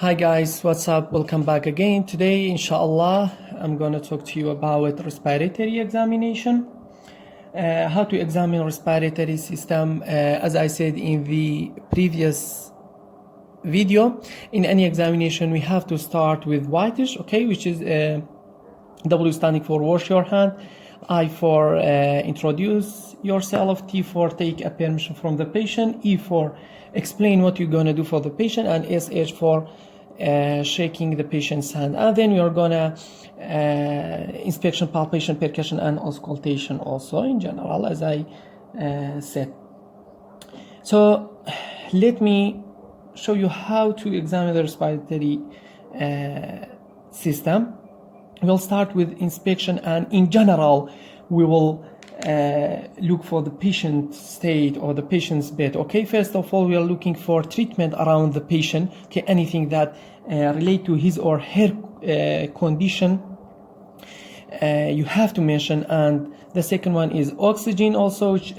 Hi guys, what's up? Welcome back again. Today, inshallah, I'm going to talk to you about respiratory examination. How to examine respiratory system. As I said in the previous video, in any examination we have to start with whitish, okay, which is W standing for wash your hand, I for introduce yourself, T for take a permission from the patient, E for explain what you're going to do for the patient, and SH for shaking the patient's hand. And then we are going to inspection, palpation, percussion, and auscultation also in general, as I said. So let me show you how to examine the respiratory system. We'll start with inspection, and in general we will look for the patient state or the patient's bed. Okay, first of all we are looking for treatment around the patient, okay, anything that relate to his or her condition you have to mention. And the second one is oxygen also, which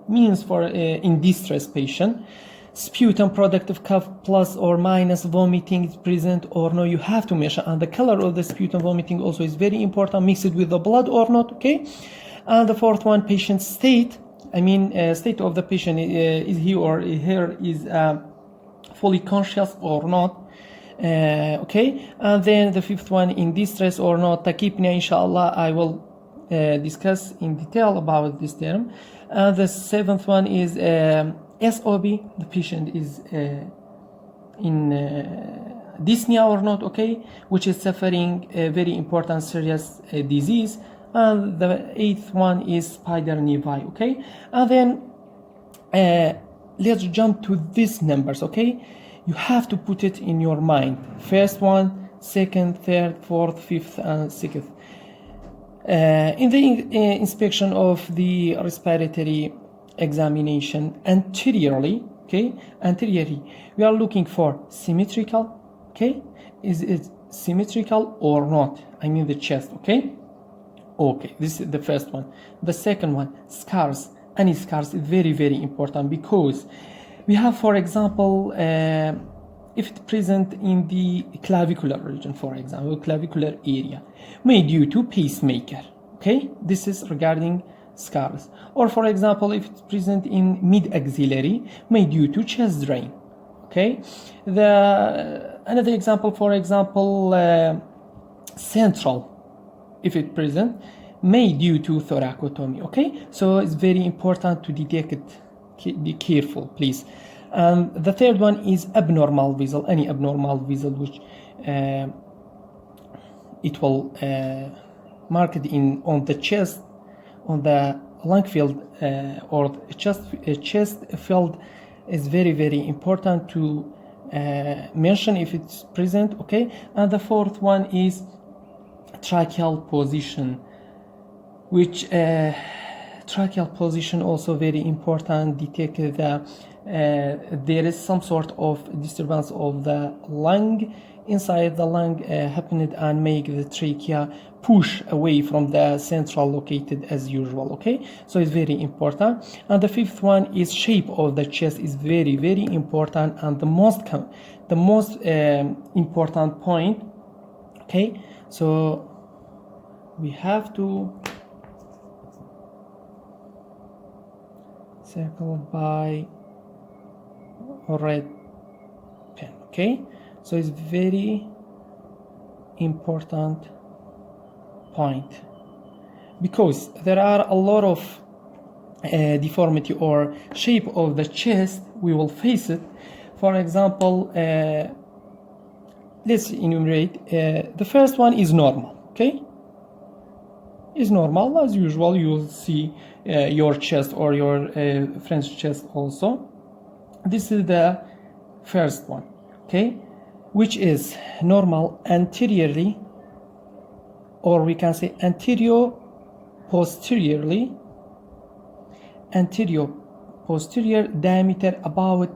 means for in distress patient. Sputum, product of cough plus or minus, vomiting is present or no, you have to measure. And the color of the sputum vomiting also is very important, mix it with the blood or not, okay? And the fourth one, patient state, state of the patient, is he or her is fully conscious or not, okay? And then the fifth one, in distress or not, tachypnea, inshallah, I will discuss in detail about this term. And the seventh one is SOB, the patient is in dyspnea or not, okay, which is suffering a very important serious disease. And the eighth one is spider nevi, okay. And then let's jump to these numbers, okay. You have to put it in your mind. First one, second, third, fourth, fifth, and sixth. In the inspection of the respiratory examination anteriorly, okay, we are looking for symmetrical, okay, is it symmetrical or not, the chest, okay, this is the first one. The second one, scars. Any scars is very, very important, because we have, for example, if it's present in the clavicular region, for example, clavicular area, may due to pacemaker, okay, this is regarding scars. Or for example, if it's present in mid-axillary, may due to chest drain, okay. Another example, for example, central, if it's present, may due to thoracotomy, okay. So it's very important to detect it, be careful please. And the third one is abnormal vessel, any abnormal vessel which it will mark it in on the chest, on the lung field or chest field, is very, very important to mention if it's present, okay. And the fourth one is tracheal position, which tracheal position also very important. Detect the there is some sort of disturbance of the lung, inside the lung happened, and make the trachea push away from the central located as usual, okay. So it's very important. And the fifth one is shape of the chest, is very, very important, and the most important point, okay. So we have to circle by red pen, okay. So it's very important point, because there are a lot of deformity or shape of the chest, we will face it. For example, let's enumerate. The first one is normal, okay, is normal as usual. You will see your chest or your friend's chest also. This is the first one, okay, which is normal anteriorly, or we can say anterior posterior diameter about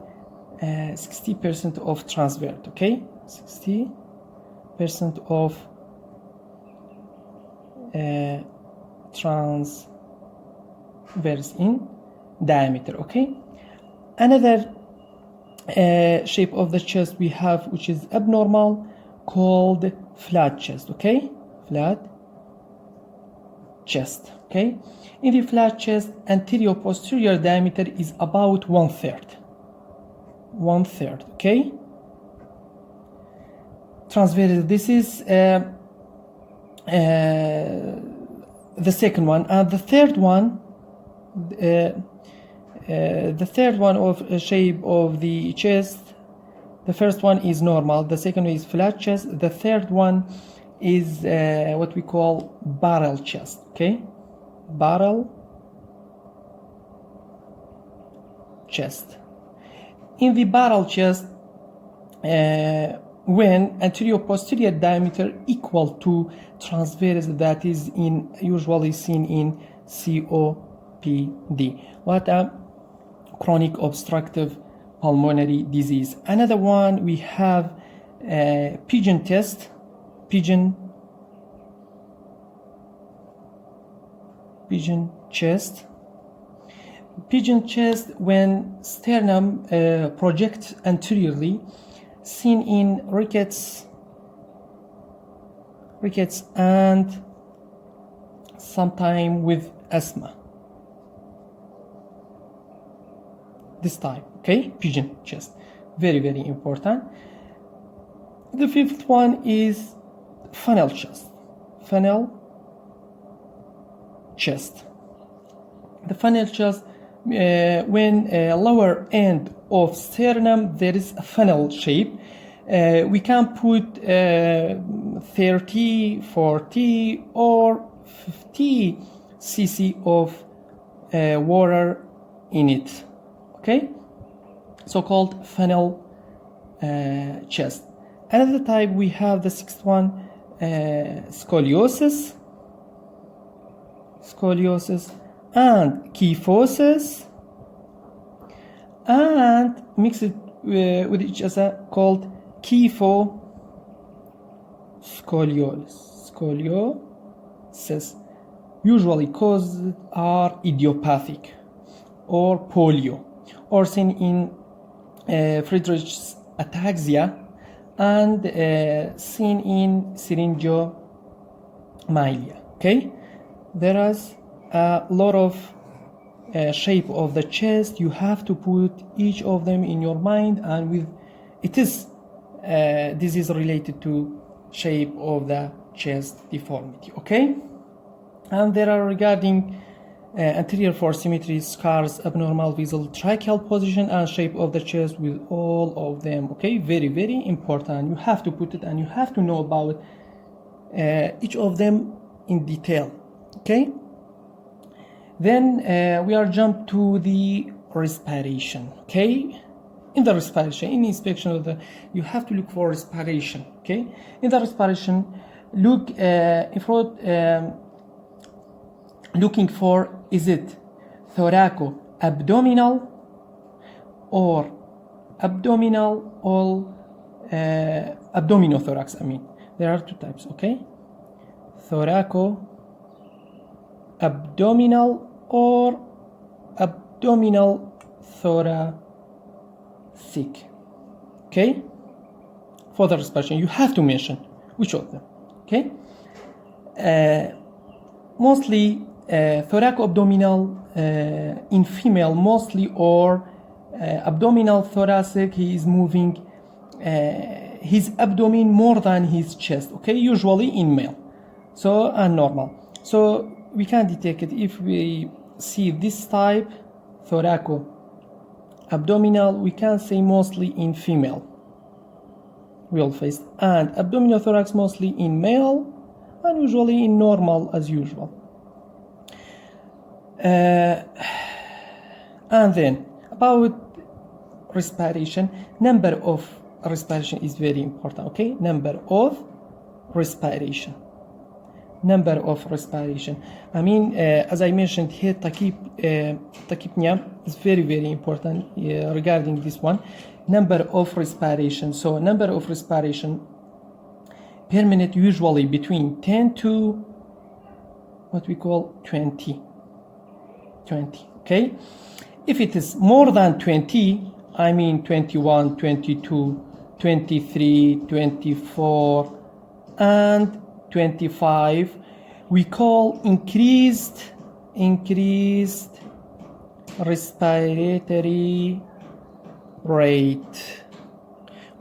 60% of transverse, okay, 60% of transverse in diameter, okay. Another shape of the chest we have, which is abnormal, called flat chest. Okay, flat chest. Okay, in the flat chest, anterior posterior diameter is about 1/3. 1/3. Okay. Transverse. This is the second one, and the third one. The third one of shape of the chest, the first one is normal, the second one is flat chest, the third one is what we call barrel chest. Okay, barrel chest. In the barrel chest, when anterior posterior diameter equal to transverse, that is usually seen in COPD. What a chronic obstructive pulmonary disease. Another one, we have pigeon test, pigeon chest. Pigeon chest, when sternum projects anteriorly, seen in rickets and sometime with asthma. This type, okay, pigeon chest, very, very important. The fifth one is funnel chest. Funnel chest. The funnel chest, when lower end of sternum there is a funnel shape, we can put 30, 40 or 50 cc of water in it. Okay, so-called funnel chest. Another type, we have the sixth one, scoliosis and kyphosis, and mix it with each other, called kyphoscoliosis. Usually causes are idiopathic or polio, or seen in Friedreich's ataxia, and seen in syringomyelia. Okay, there is a lot of shape of the chest. You have to put each of them in your mind, and with it is disease related to shape of the chest deformity. Okay, and there are regarding anterior for symmetry, scars, abnormal visual tracheal position, and shape of the chest with all of them. Okay, very, very important. You have to put it, and you have to know about each of them in detail. Okay, then we are jump to the respiration. Okay, in the respiration, in inspection of the, you have to look for respiration. Okay, in the respiration, look in front, looking for, is it thoraco-abdominal or abdominal or abdominothorax? I mean, there are two types. Okay, thoraco-abdominal or abdominal thoracic. Okay, for the respiration, you have to mention which of them. Okay, mostly thoraco-abdominal in female mostly, or abdominal thoracic, he is moving his abdomen more than his chest. Okay, usually in male, so and normal. So we can detect it if we see this type, thoraco-abdominal, we can say mostly in female, real face, and abdominothorax mostly in male, and usually in normal as usual. And then about respiration, number of respiration is very important. Okay, number of respiration. I mean, as I mentioned here, tachypnea is very, very important regarding this one. Number of respiration. So number of respiration per minute, usually between 10 to what we call 20. Okay, if it is more than 20, I mean 21, 22, 23, 24, and 25, we call increased respiratory rate.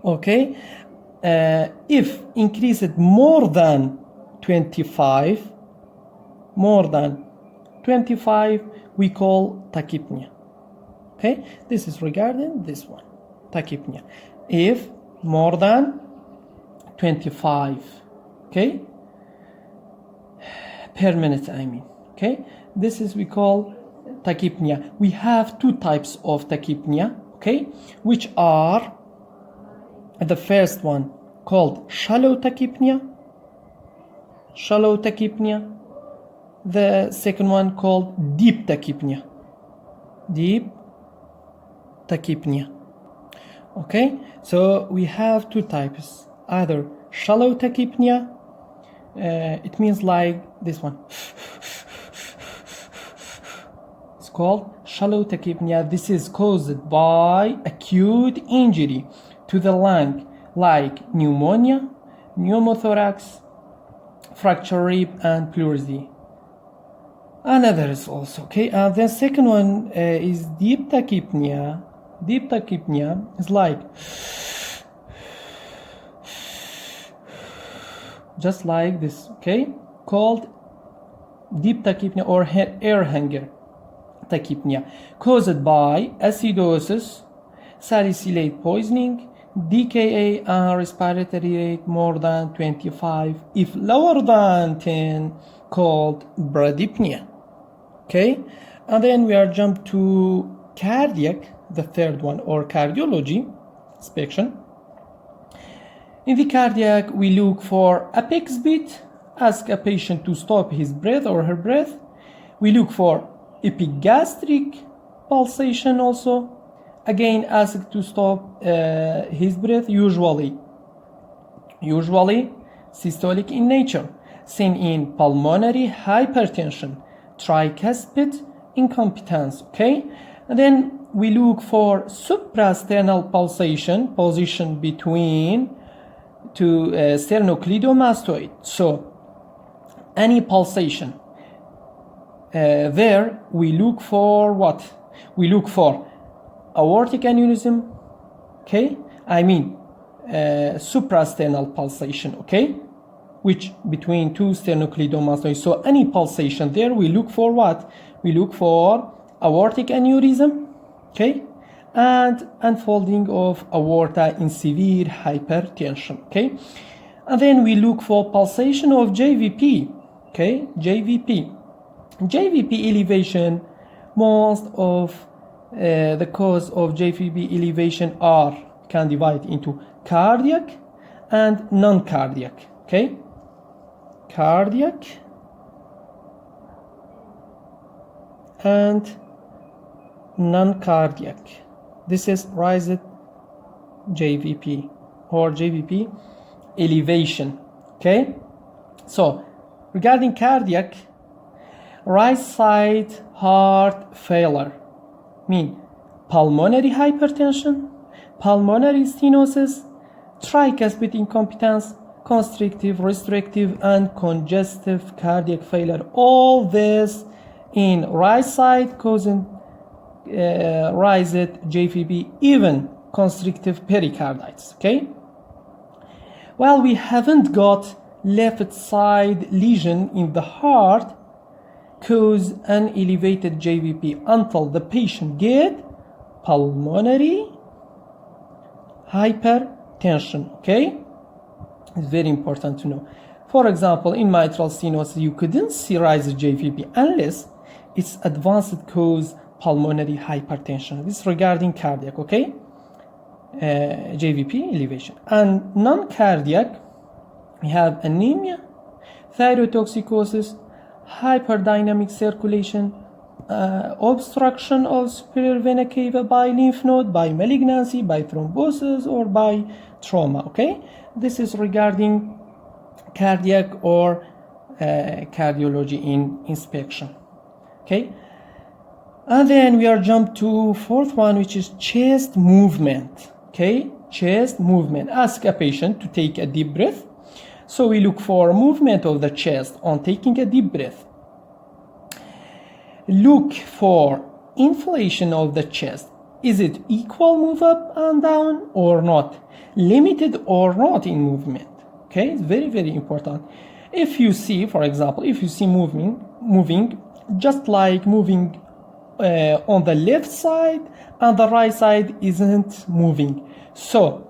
Okay, if increased more than 25, we call tachypnea. Okay, this is regarding this one, tachypnea. If more than 25, okay, per minute, I mean, okay, this is we call tachypnea. We have two types of tachypnea, okay, which are the first one called shallow tachypnea, the second one called deep tachypnea, okay. So we have two types, either shallow tachypnea, it means like this one, it's called shallow tachypnea. This is caused by acute injury to the lung, like pneumonia, pneumothorax, fracture rib, and pleurisy, and others also, okay. The second one is deep tachypnea. Deep tachypnea is like just like this, okay, called deep tachypnea or air hanger tachypnea, caused by acidosis, salicylate poisoning, DKA, and respiratory rate more than 25. If lower than 10, called bradypnea, okay. And then we are jumped to cardiac, the third one, or cardiology inspection. In the cardiac, we look for apex beat, ask a patient to stop his breath or her breath. We look for epigastric pulsation also, again ask to stop his breath, usually systolic in nature, seen in pulmonary hypertension, tricuspid incompetence, okay. And then we look for suprasternal pulsation, position between two sternocleidomastoid. So any pulsation there, we look for what? We look for aortic aneurysm, okay, I mean suprasternal pulsation, okay, which between two sternocleidomastoids. So any pulsation there, we look for what? We look for aortic aneurysm, okay, and unfolding of aorta in severe hypertension, okay. And then we look for pulsation of JVP, okay, JVP elevation. Most of the cause of JVP elevation can divide into cardiac and non-cardiac, okay, cardiac and non-cardiac. This is raised JVP or JVP elevation, okay. So regarding cardiac, right side heart failure mean pulmonary hypertension, pulmonary stenosis, tricuspid incompetence, constrictive, restrictive, and congestive cardiac failure. All this in right side causing raised JVP, even constrictive pericarditis, okay. Well, we haven't got left side lesion in the heart cause an elevated JVP until the patient get pulmonary hypertension, okay. It's very important to know. For example, in mitral stenosis, you couldn't see rise JVP unless it's advanced cause pulmonary hypertension. This is regarding cardiac, okay, JVP elevation. And non-cardiac, we have anemia, thyrotoxicosis, hyperdynamic circulation, obstruction of superior vena cava by lymph node, by malignancy, by thrombosis, or by trauma, okay. This is regarding cardiac or cardiology in inspection, okay. And then we are jump to fourth one, which is chest movement. Okay, chest movement. Ask a patient to take a deep breath. So we look for movement of the chest on taking a deep breath. Look for inflation of the chest. Is it equal move up and down or not? Limited or not in movement? Okay, it's very, very important. If you see, for example, if you see moving, just like moving on the left side and the right side isn't moving. So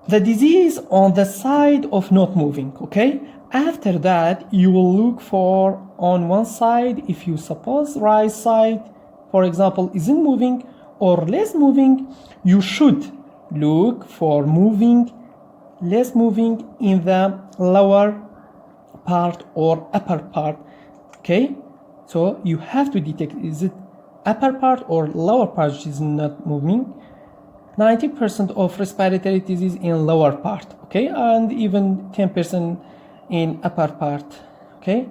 the disease on the side of not moving, okay? After that, you will look for on one side, if you suppose right side, for example, isn't moving or less moving, you should look for less moving in the lower part or upper part. Okay, so you have to detect, is it upper part or lower part which is not moving. 90% of respiratory disease in lower part, okay, and even 10% in upper part. Okay,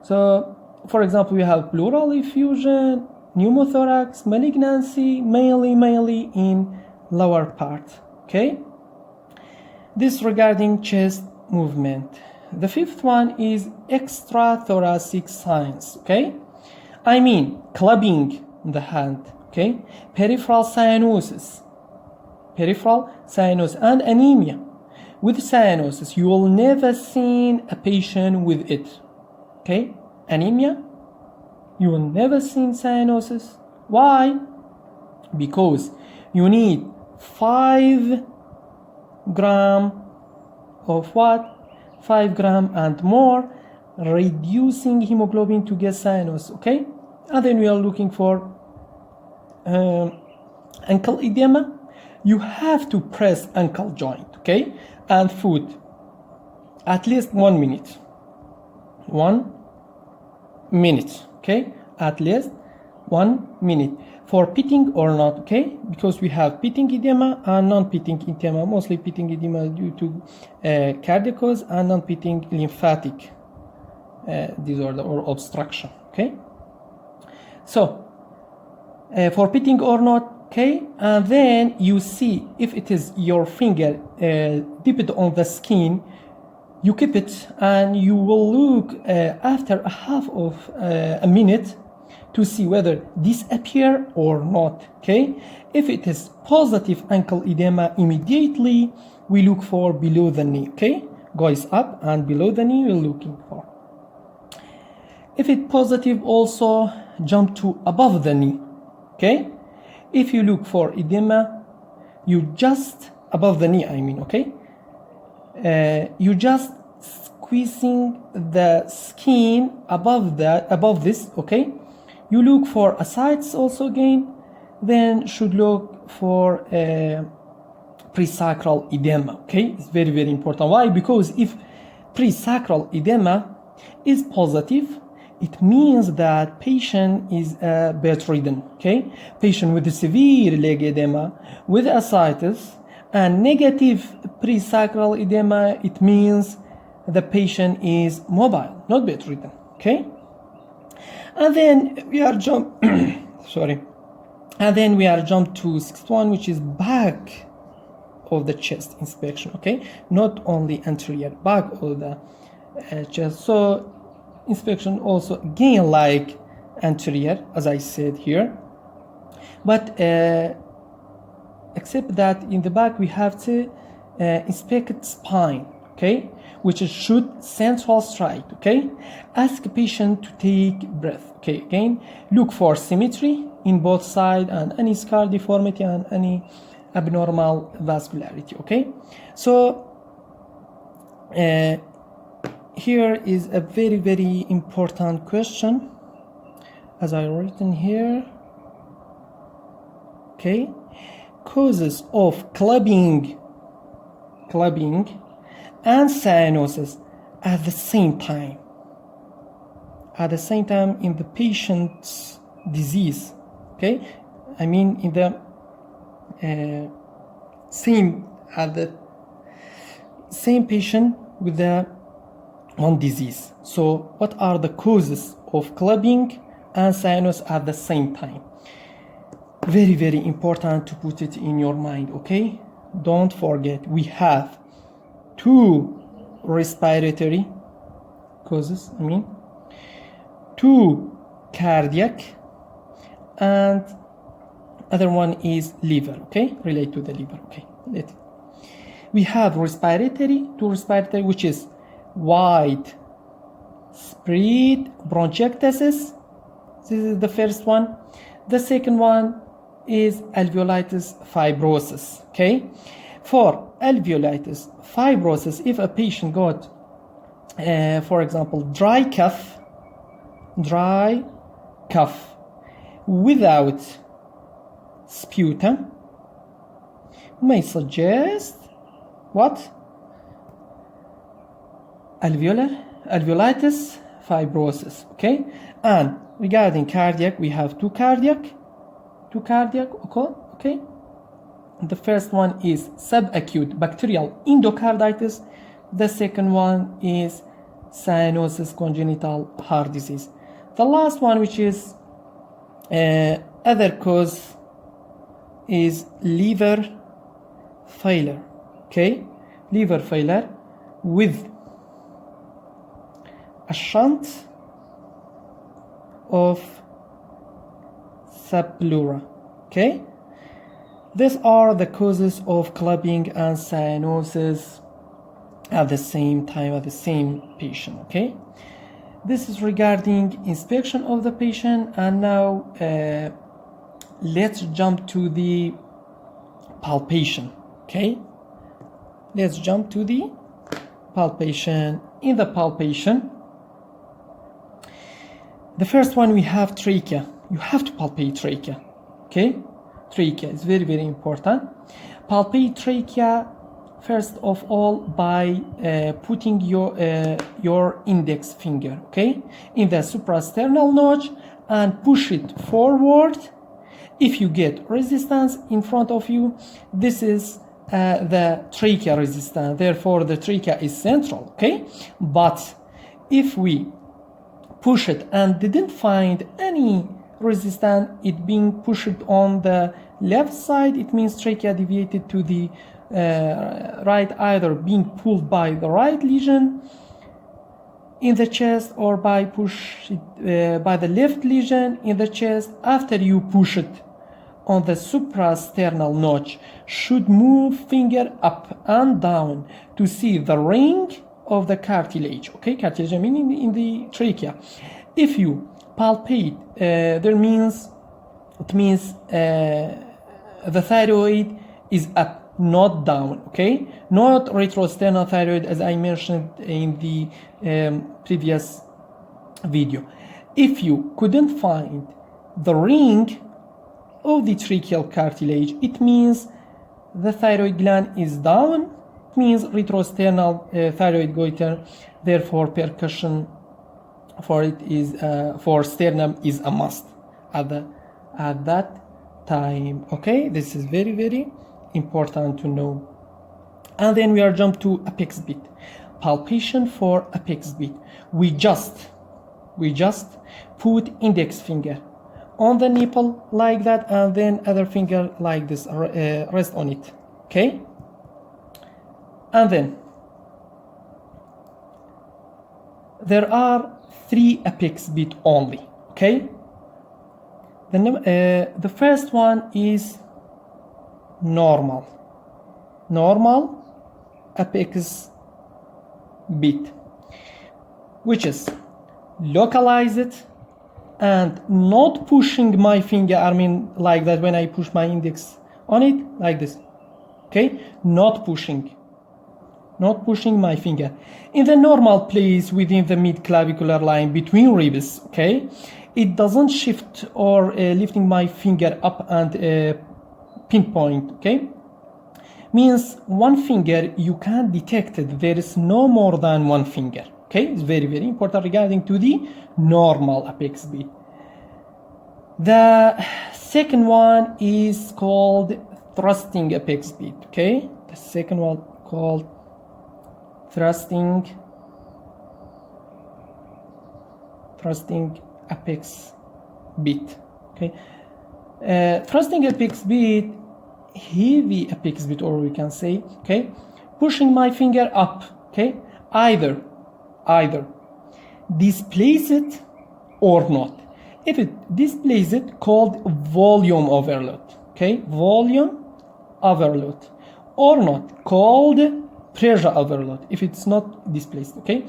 so for example, we have pleural effusion, pneumothorax, malignancy, mainly in lower part. Okay, this regarding chest movement. The fifth one is extrathoracic signs, okay? I mean, clubbing the hand, okay? Peripheral cyanosis, and anemia. With cyanosis, you will never see a patient with it, okay? Anemia, you will never see cyanosis. Why? Because you need 5 grams of what? 5 grams and more, reducing hemoglobin to get cyanosis, okay? And then we are looking for ankle edema. You have to press ankle joint, okay? And foot at least 1 minute. 1 minute, okay? At least 1 minute. For pitting or not, okay? Because we have pitting edema and non-pitting edema. Mostly pitting edema due to cardiac cause and non-pitting lymphatic disorder or obstruction, okay? So, for pitting or not, okay? And then you see if it is your finger dipped on the skin, you keep it and you will look after a half of a minute to see whether this appear or not, okay? If it is positive ankle edema, immediately we look for below the knee, okay? Goes up and below the knee we're looking for. If it's positive, also jump to above the knee, okay? If you look for edema, you just above the knee, I mean, okay? You just squeezing the skin above this, okay? You look for ascites also again, then should look for presacral edema, okay? It's very, very important. Why? Because if presacral edema is positive, it means that patient is bedridden, okay? Patient with severe leg edema, with ascites, and negative presacral edema, it means the patient is mobile, not bedridden, okay? And then we are jump to sixth one, which is back of the chest inspection, okay? Not only anterior, back of the chest. So inspection also again like anterior, as I said here, but except that in the back we have to inspect spine, okay, which should central strike, okay? Ask a patient to take breath, okay? Again, look for symmetry in both sides and any scar deformity and any abnormal vascularity, okay? So here is a very, very important question, as I written here, okay? Causes of clubbing and cyanosis at the same time in the patient's disease, okay? I mean in the same patient with the one disease. So what are the causes of clubbing and cyanosis at the same time. Very, very important to put it in your mind, okay? Don't forget, we have 2 respiratory causes, 2 cardiac, and other one is liver, okay? Relate to the liver, okay? We have respiratory, 2 respiratory, which is wide spread bronchiectasis. This is the first one. The second one is alveolitis fibrosis, okay? For alveolitis fibrosis, if a patient got, for example, dry cough without sputum, may suggest what? Alveolitis fibrosis, okay? And regarding cardiac, we have 2 cardiac, okay? The first one is subacute bacterial endocarditis. The second one is cyanosis congenital heart disease. The last one, which is other cause, is liver failure, okay? Liver failure with a shunt of subpleura, okay? These are the causes of clubbing and cyanosis at the same time, at the same patient, okay? This is regarding inspection of the patient, and now let's jump to the palpation, okay? Let's jump to the palpation. In the palpation, the first one, we have trachea. You have to palpate trachea, okay? Trachea is very, very important. Palpate trachea, first of all, by putting your index finger, okay, in the suprasternal notch and push it forward. If you get resistance in front of you, this is the trachea resistance. Therefore, the trachea is central, okay? But if we push it and didn't find any resistance, it being pushed on the left side, it means trachea deviated to the right, either being pulled by the right lesion in the chest or by by the left lesion in the chest. After you push it on the suprasternal notch, should move finger up and down to see the ring of the cartilage, okay? Cartilage meaning in the trachea. If you palpate, it means the thyroid is up, not down, okay? Not retrosternal thyroid, as I mentioned in the previous video. If you couldn't find the ring of the tracheal cartilage, it means the thyroid gland is down. It means retrosternal thyroid goiter. Therefore, percussion for it is for sternum is a must at that time, okay? This is very, very important to know. And then we are jumped to apex beat. Palpation for apex beat. We just put index finger on the nipple like that, and then other finger like this, rest on it, okay? And then there are 3 apex beat only, okay? The first one is normal apex beat, which is localized and not pushing my finger, like that when I push my index on it, like this, okay? Not pushing my finger in the normal place within the mid-clavicular line between ribs, okay? It doesn't shift or lifting my finger up and pinpoint, okay? Means one finger you can detect it. There is no more than one finger, okay? It's very, very important regarding to the normal apex beat. The second one is called thrusting apex beat, okay? The second one called thrusting apex beat. Okay, thrusting apex beat, heavy apex beat, or we can say, okay, pushing my finger up. Okay, either displace it or not. If it displaces it, called volume overload. Okay, volume overload, or not, called pressure overload if it's not displaced. Okay,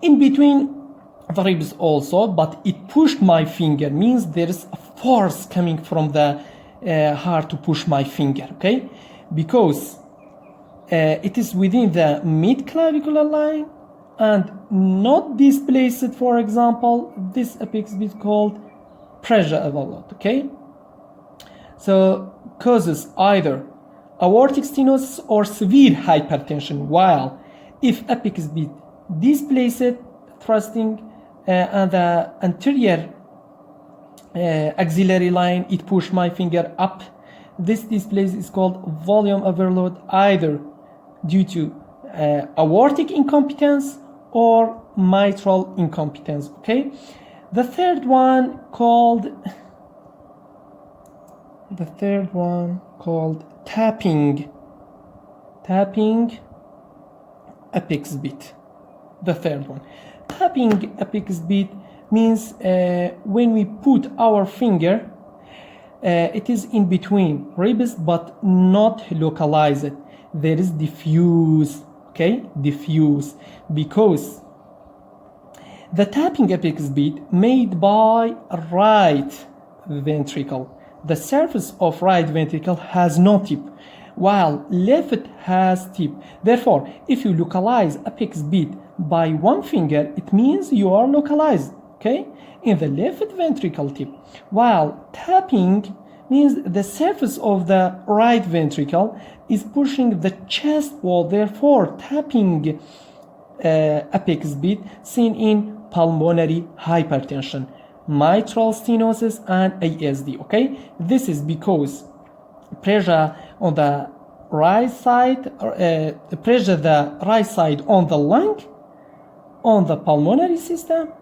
in between the ribs also, but it pushed my finger, means there is a force coming from the heart to push my finger. Okay, because it is within the mid-clavicular line and not displaced. For example, this apex beat called pressure overload. Okay, so causes either aortic stenosis or severe hypertension, while if apex beat displaced, thrusting and the anterior axillary line, it pushed my finger up. This displace is called volume overload, either due to aortic incompetence or mitral incompetence. Okay, the third one called tapping apex beat. The third one, tapping apex beat, means when we put our finger, it is in between ribs but not localized. There is diffuse. Okay, diffuse, because the tapping apex beat made by right ventricle. The surface of right ventricle has no tip, while left has tip. Therefore, if you localize apex beat by one finger, it means you are localized, okay, in the left ventricle tip, while tapping means the surface of the right ventricle is pushing the chest wall. Therefore, tapping apex beat seen in pulmonary hypertension, mitral stenosis, and ASD. Okay, this is because pressure on the right side, pressure the right side on the lung, on the pulmonary system,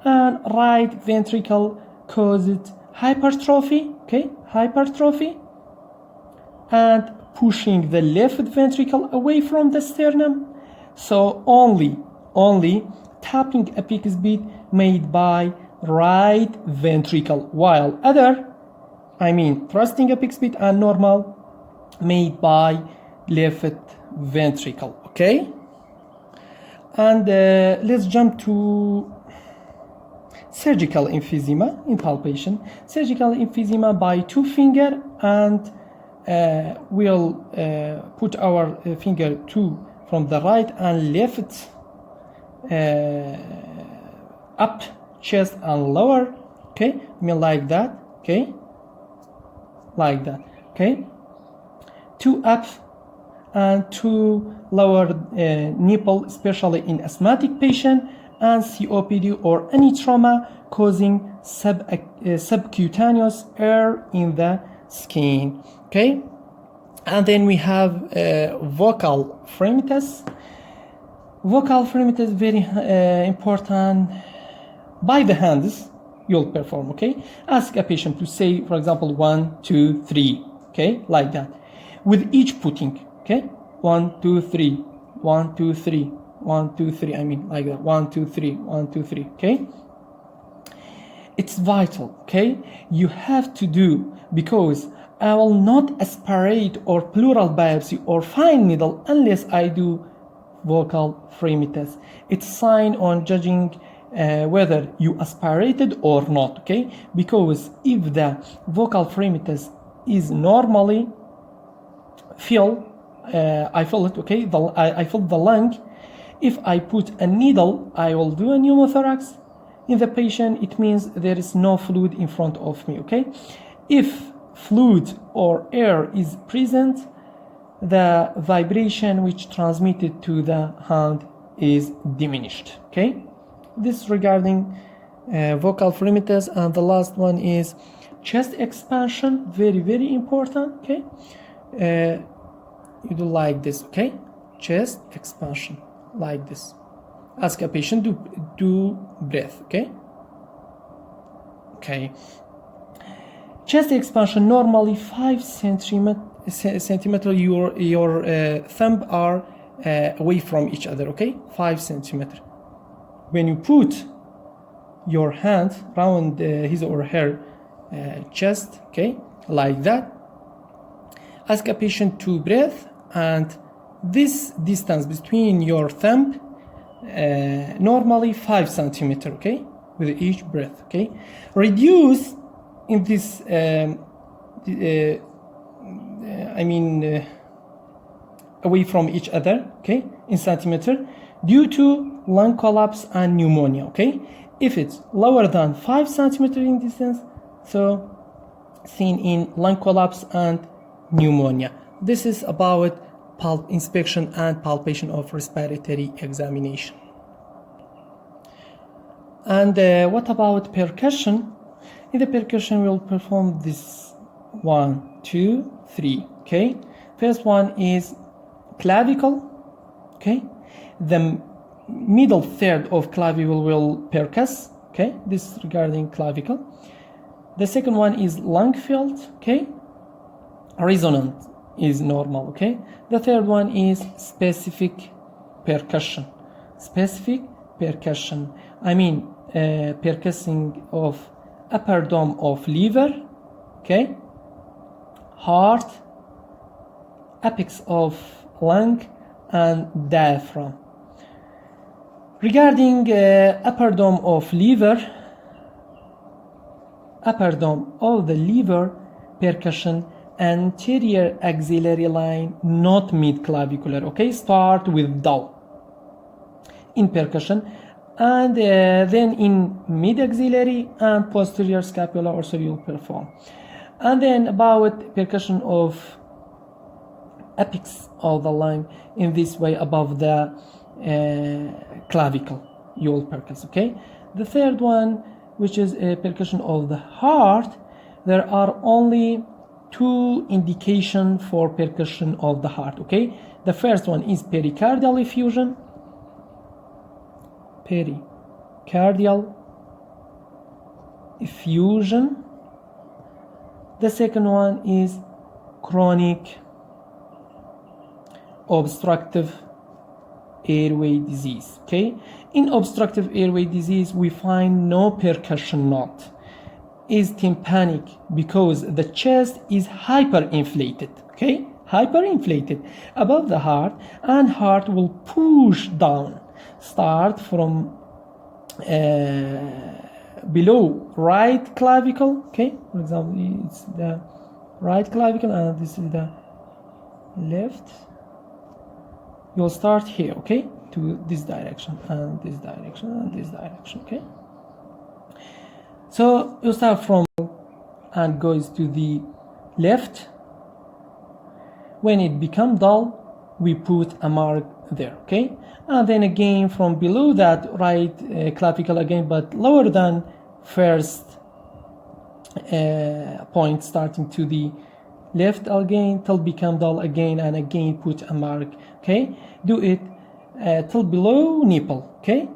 and right ventricle causes hypertrophy. Okay, hypertrophy, and pushing the left ventricle away from the sternum. So only tapping apex beat made by right ventricle, while thrusting apex beat and normal made by left ventricle. Okay, and let's jump to surgical emphysema in palpation. Surgical emphysema by two finger, and we'll put our finger two from the right and left up chest and lower. Okay, like that. Okay, like that. Okay, two up and two lower nipple, especially in asthmatic patient and COPD or any trauma causing subcutaneous air in the skin. Okay, and then we have vocal fremitus. Vocal fremitus very important. By the hands you'll perform. Okay, ask a patient to say, for example, 1 2 3. Okay, like that, with each putting. Okay, 1 2 3, 1 2 3, 1 2 3. Like that, 1 2 3, 1 2 3. Okay, it's vital. Okay, you have to do, because I will not aspirate or pleural biopsy or fine needle unless I do vocal fremitus. It's sign on judging whether you aspirated or not. Okay, because if the vocal fremitus is normally I feel it. Okay, I feel the lung. If I put a needle, I will do a pneumothorax in the patient. It means there is no fluid in front of me. Okay, if fluid or air is present, the vibration which transmitted to the hand is diminished. Okay, this regarding vocal fremitus. And the last one is chest expansion, very very important. Okay, you do like this. Okay, chest expansion like this. Ask a patient to do breath. Okay, Okay. Chest expansion normally 5 centimeter. Your thumb are away from each other. Okay, 5 centimeter. When you put your hand around his or her chest, okay, like that, ask a patient to breathe, and this distance between your thumb normally 5 centimeter, okay, with each breath. Okay, reduce in this away from each other, okay, in centimeter, due to lung collapse and pneumonia. Okay, if it's lower than 5 centimeter in distance, so seen in lung collapse and pneumonia. This is about inspection and palpation of respiratory examination. And what about percussion? In the percussion, we'll perform this 1, 2, 3. Okay. First one is clavicle. Okay. The middle third of clavicle will percuss. Okay. This is regarding clavicle. The second one is lung field. Okay. Resonant is normal. Okay. The third one is specific percussion. Specific percussion. Percussing of upper dome of liver, okay, heart, apex of lung, and diaphragm. Regarding upper dome of liver, upper dome of the liver percussion, anterior axillary line, not mid-clavicular, okay, start with dull in percussion, and then in mid-axillary and posterior scapula also you'll perform. And then about percussion of apex of the lung, in this way above the clavicle you'll percuss, okay. The third one, which is a percussion of the heart, there are only 2 indications for percussion of the heart, okay. The first one is pericardial effusion. Pericardial effusion. The second one is chronic obstructive airway disease. Okay, in obstructive airway disease we find no percussion note. Is tympanic because the chest is hyperinflated. Okay, hyperinflated above the heart, and heart will push down. Start from below right clavicle. Okay, for example, it's the right clavicle and this is the left. You'll start here, okay, to this direction and this direction and this direction. Okay, so you start from and goes to the left. When it becomes dull, we put a mark there. Okay, and then again from below that right clavicle again, but lower than first point, starting to the left again till become dull again, and again put a mark. Okay, do it till below nipple. Okay,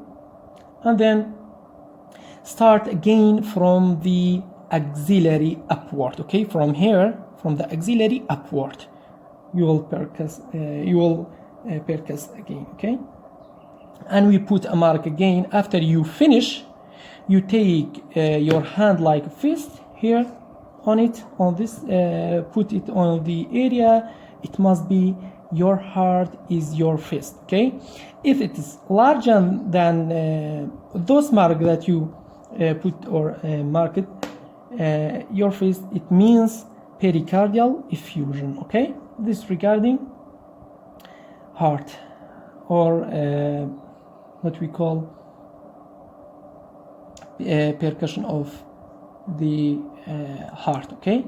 and then start again from the axillary upward. Okay, from here, from the axillary upward, you will percuss. Percuss again. Okay, and we put a mark again. After you finish, you take your hand like a fist here on it, on this, put it on the area. It must be your heart is your fist. Okay, if it is larger than those mark that you put or mark it, your fist, it means pericardial effusion. Okay, this regarding heart, or what we call percussion of the heart. Okay,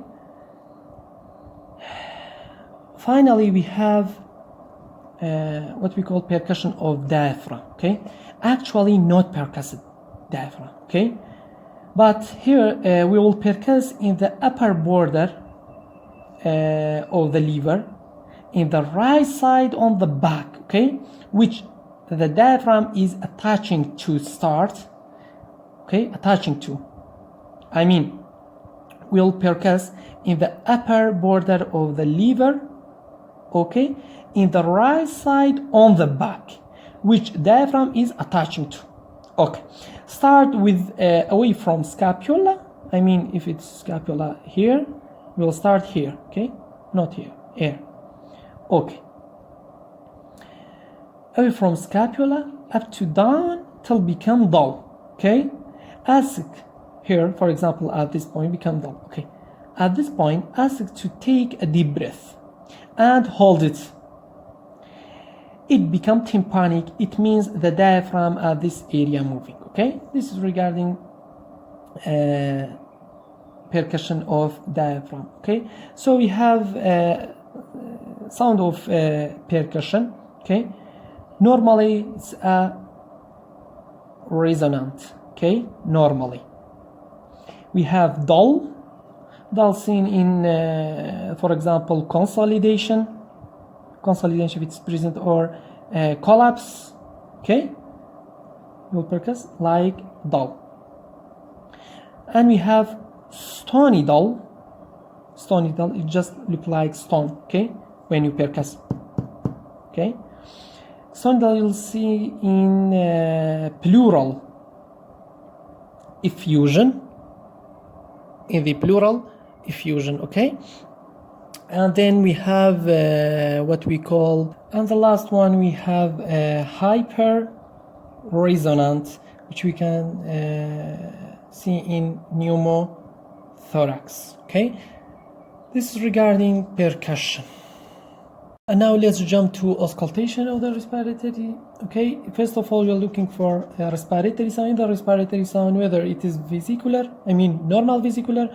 finally we have what we call percussion of diaphragm. Okay, actually not percussive diaphragm. Okay, but here we will percuss in the upper border of the liver, in the right side on the back, okay, which the diaphragm is attaching to start, okay, attaching to I mean, we'll percuss in the upper border of the liver, okay, in the right side on the back, which diaphragm is attaching to. Okay, start with away from scapula. I mean, if it's scapula here, we'll start here, okay, not here, here. Okay, away from scapula up to down till become dull, okay. Ask here, for example, at this point become dull, okay. At this point, ask to take a deep breath and hold it. It becomes tympanic. It means the diaphragm at this area moving, okay. This is regarding percussion of diaphragm, okay. So we have sound of percussion, okay. Normally it's a resonant, okay. Normally we have dull seen in for example consolidation if it's present, or collapse, okay. You'll percuss like dull. And we have stony dull. It just look like stone, okay, when you percuss, okay. Stony dull you'll see in pleural effusion, okay. And then we have what we call, and the last one we have hyper resonant, which we can see in pneumothorax, okay. This is regarding percussion. And now let's jump to auscultation of the respiratory, okay. First of all, you're looking for a respiratory sound. In the respiratory sound, whether it is vesicular, I mean normal vesicular,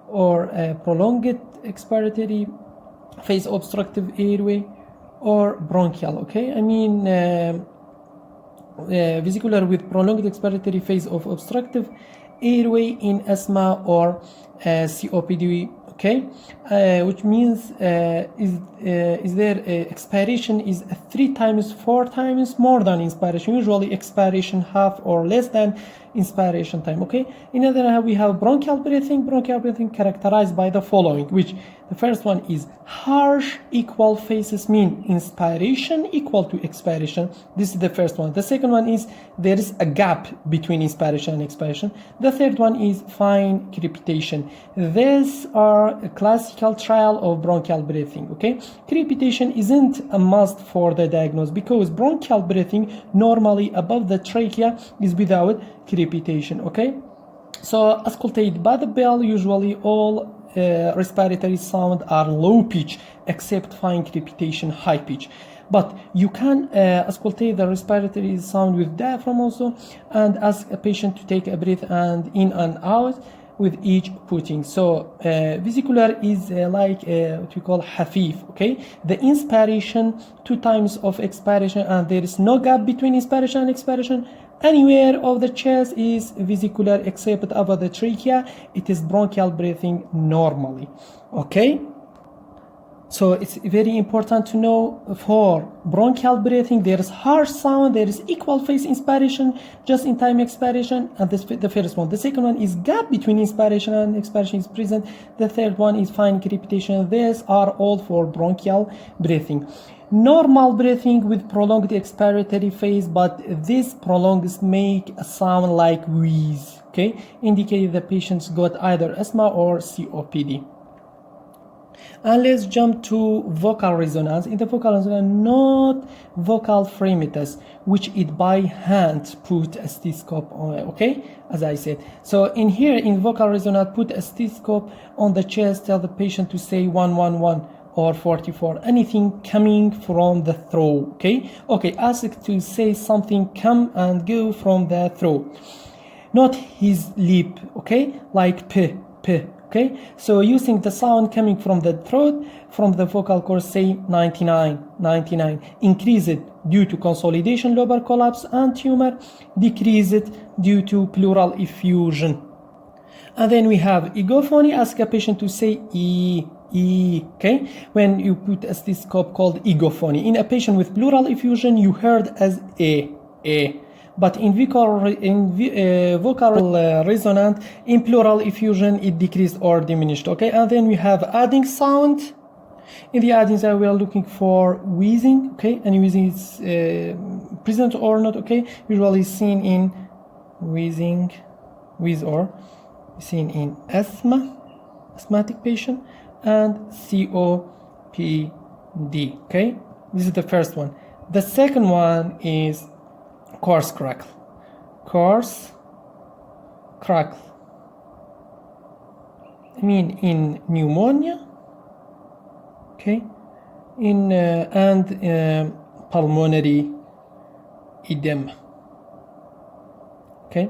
or prolonged expiratory phase obstructive airway, or bronchial, okay. I mean vesicular with prolonged expiratory phase of obstructive airway in asthma or COPD, okay, which means is there expiration is 3 times 4 times more than inspiration. Usually expiration half or less than inspiration time, okay. In other hand, we have bronchial breathing characterized by the following, which the first one is harsh equal phases, mean inspiration equal to expiration. This is the first one. The second one is there is a gap between inspiration and expiration. The third one is fine crepitation. These are a classical trial of bronchial breathing, okay. Crepitation isn't a must for the diagnosis, because bronchial breathing normally above the trachea is without crepitation, okay. So auscultate by the bell. Usually all respiratory sound are low pitch except fine crepitation high pitch, but you can auscultate the respiratory sound with diaphragm also, and ask a patient to take a breath and in and out with each putting. So vesicular is like what we call hafif, okay. The inspiration 2 times of expiration, and there is no gap between inspiration and expiration. Anywhere of the chest is vesicular except above the trachea. It is bronchial breathing normally, okay. So it's very important to know for bronchial breathing there is harsh sound, there is equal phase inspiration, just in time expiration, and this the first one. The second one is gap between inspiration and expiration is present. The third one is fine crepitation. These are all for bronchial breathing. Normal breathing with prolonged expiratory phase, but this prolongs make a sound like wheeze, okay, indicating the patient's got either asthma or COPD. And let's jump to vocal resonance. In the vocal resonance, not vocal frequencies, which it by hand put a stethoscope on, okay, as I said. So in here, in vocal resonance, put a stethoscope on the chest, tell the patient to say 111 or 44, anything coming from the throat, okay? Okay, ask to say something come and go from the throat, not his lip, okay, like p, okay. So using the sound coming from the throat, from the vocal cord, say 99, increase it due to consolidation, lobar collapse and tumor, decrease it due to pleural effusion. And then we have egophony, ask a patient to say E, okay, when you put a stethoscope called egophony. In a patient with pleural effusion, you heard as A. but in vocal resonant, in pleural effusion, it decreased or diminished. Okay, and then we have adding sound. In the adding sound, we are looking for wheezing. Okay, and wheezing is present or not. Okay, usually seen in wheezing, or seen in asthmatic patient, and COPD. Okay, this is the first one. The second one is coarse crackle. Coarse crackle. I mean, in pneumonia. Okay, in pulmonary edema. Okay,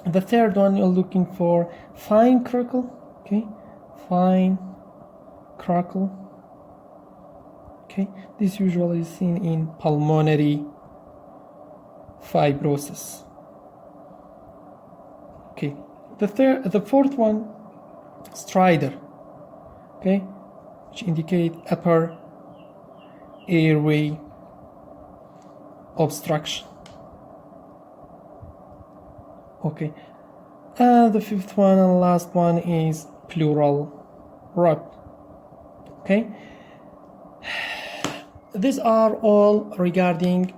the third one, you're looking for fine crackle. Okay, fine crackle. Okay, this usually is seen in pulmonary fibrosis. Okay, the fourth one, stridor. Okay, which indicate upper airway obstruction. Okay, and the fifth one and last one is pleural rub. Okay, these are all regarding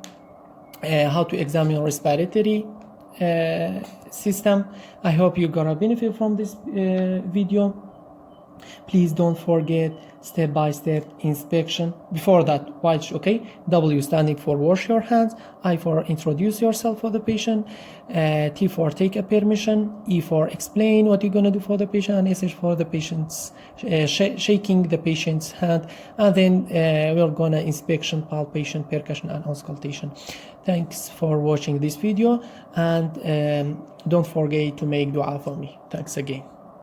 how to examine respiratory system. I hope you got a benefit from this video. Please don't forget step-by-step inspection. Before that, watch. Okay, W standing for wash your hands, I for introduce yourself for the patient, T for take a permission, E for explain what you're gonna do for the patient, and S for the patient's shaking the patient's hand, and then we're gonna inspection, palpation, percussion, and auscultation. Thanks for watching this video, and don't forget to make dua for me. Thanks again.